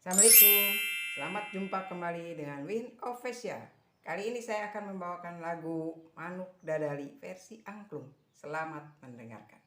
Assalamualaikum, selamat jumpa kembali dengan Win Official. Kali ini saya akan membawakan lagu Manuk Dadali versi angklung. Selamat mendengarkan.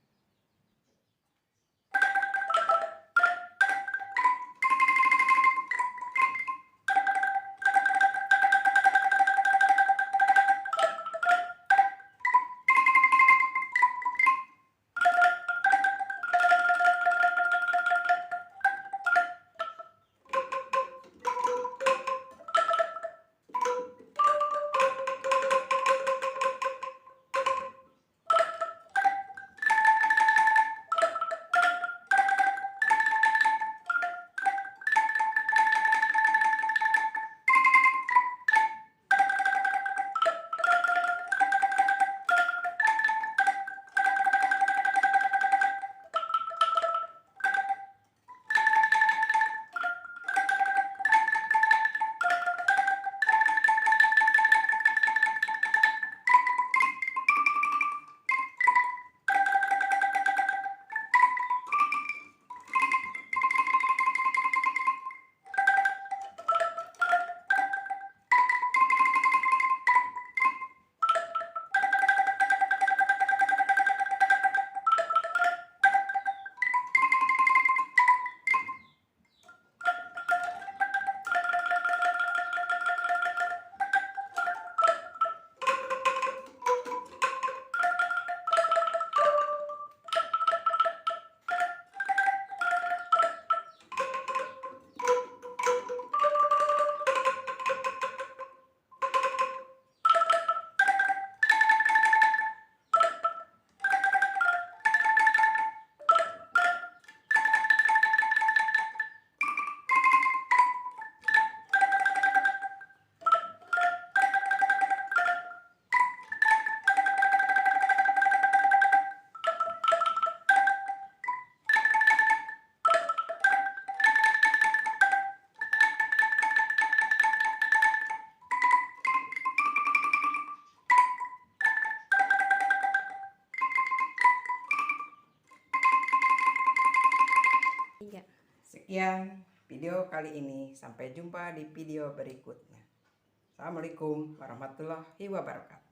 Sekian video kali ini, sampai jumpa di video berikutnya. Assalamualaikum warahmatullahi wabarakatuh.